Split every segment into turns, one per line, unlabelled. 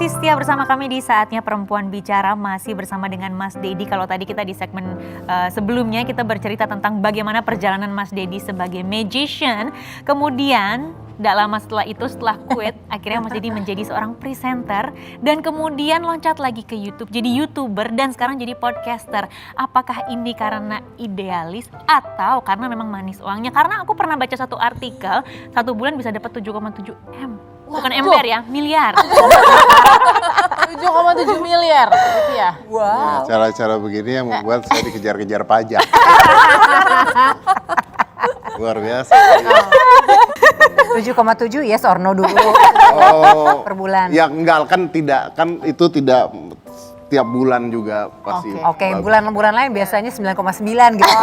masih setia bersama kami di Saatnya Perempuan Bicara, masih bersama dengan Mas Dedi. Kalau tadi kita di segmen sebelumnya kita bercerita tentang bagaimana perjalanan Mas Dedi sebagai magician. Kemudian tidak lama setelah itu, setelah quit, akhirnya Mas Dedi menjadi seorang presenter dan kemudian loncat lagi ke YouTube, jadi YouTuber dan sekarang jadi podcaster. Apakah ini karena idealis atau karena memang manis uangnya? Karena aku pernah baca satu artikel, 1 bulan bisa dapat 7,7 M. Bukan ember ya, miliar.
7,7 miliar rupiah.
Wow.
Cara-cara begini yang membuat saya dikejar-kejar pajak. Luar biasa.
7,7 yes or no dulu per bulan.
Ya enggak kan itu tidak tiap bulan juga pasti.
Oke, bulan-bulan lain biasanya 9,9 gitu.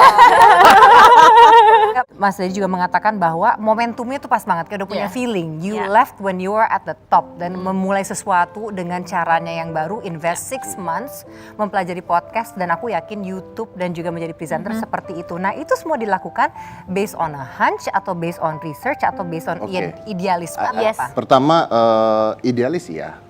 Mas Dedi juga mengatakan bahwa momentumnya tuh pas banget, kayak udah punya feeling. You left when you were at the top dan memulai sesuatu dengan caranya yang baru, invest 6 months, mempelajari podcast dan aku yakin YouTube dan juga menjadi presenter seperti itu. Nah itu semua dilakukan based on a hunch atau based on research atau based on idealisme apa?
Pertama idealis ya.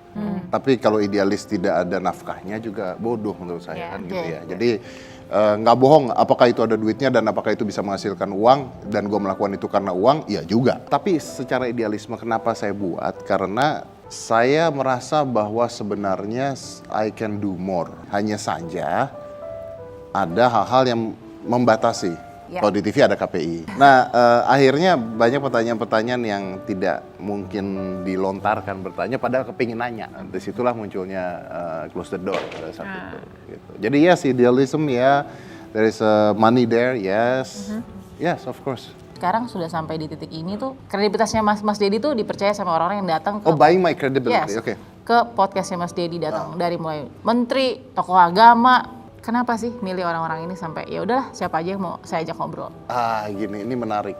Tapi kalau idealis tidak ada nafkahnya juga bodoh menurut saya kan gitu ya. Jadi nggak bohong apakah itu ada duitnya dan apakah itu bisa menghasilkan uang dan gue melakukan itu karena uang, ya juga. Tapi secara idealisme kenapa saya buat? Karena saya merasa bahwa sebenarnya I can do more. Hanya saja ada hal-hal yang membatasi. Kalau di TV ada KPI. Nah akhirnya banyak pertanyaan-pertanyaan yang tidak mungkin dilontarkan bertanya padahal kepingin nanya. Disitulah munculnya close the door pada saat itu. Gitu. Jadi yes, idealism ya, there is money there, yes. Yes, of course.
Sekarang sudah sampai di titik ini tuh kredibilitasnya Mas Dedi tuh dipercaya sama orang-orang yang datang ke
buying my credibility, oke.
Ke podcastnya Mas Dedi datang dari mulai menteri, tokoh agama. Kenapa sih milih orang-orang ini sampai ya udahlah siapa aja yang mau saya ajak ngobrol?
Gini, ini menarik.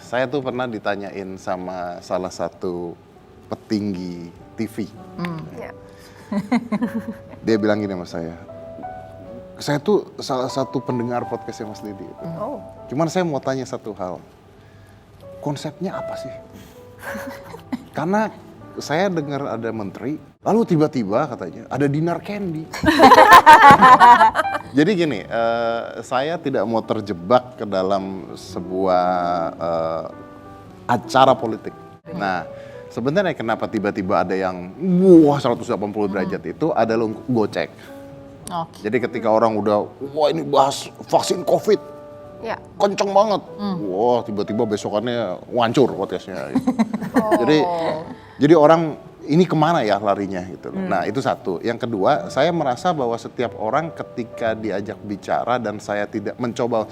Saya tuh pernah ditanyain sama salah satu petinggi TV. Dia bilang gini sama saya tuh salah satu pendengar podcastnya Mas Dedi. Cuman saya mau tanya satu hal, konsepnya apa sih? Karena saya dengar ada menteri, lalu tiba-tiba katanya ada dinar candy. Jadi gini, saya tidak mau terjebak ke dalam sebuah acara politik. Nah, sebenarnya kenapa tiba-tiba ada yang 180 derajat itu adalah untuk gocek. Jadi ketika orang udah, ini bahas vaksin COVID, kenceng banget. Tiba-tiba besokannya wancur podcastnya. Jadi orang ini kemana ya larinya gitu. Nah itu satu. Yang kedua, saya merasa bahwa setiap orang ketika diajak bicara dan saya tidak mencoba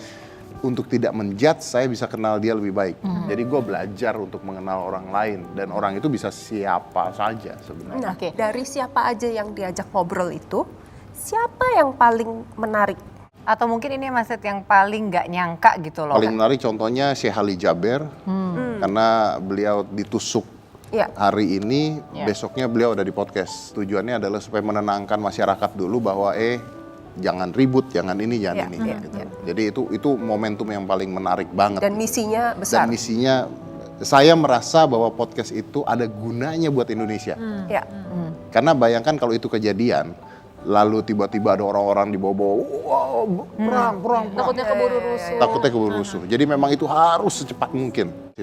untuk tidak menjudge, saya bisa kenal dia lebih baik. Jadi gue belajar untuk mengenal orang lain dan orang itu bisa siapa saja sebenarnya.
Nah, dari siapa aja yang diajak ngobrol itu, siapa yang paling menarik?
Atau mungkin ini Mas yang paling nggak nyangka gitu loh.
Paling menarik contohnya Sheikh Ali Jaber, karena beliau ditusuk hari ini, besoknya beliau ada di podcast. Tujuannya adalah supaya menenangkan masyarakat dulu bahwa jangan ribut, jangan ini, jangan ini. Gitu. Jadi itu momentum yang paling menarik banget.
Dan misinya besar.
Dan misinya, saya merasa bahwa podcast itu ada gunanya buat Indonesia. Karena bayangkan kalau itu kejadian, lalu tiba-tiba ada orang-orang di bawah-bawah, perang.
Takutnya keburu rusuh.
Takutnya keburu rusuh. Jadi memang itu harus secepat mungkin.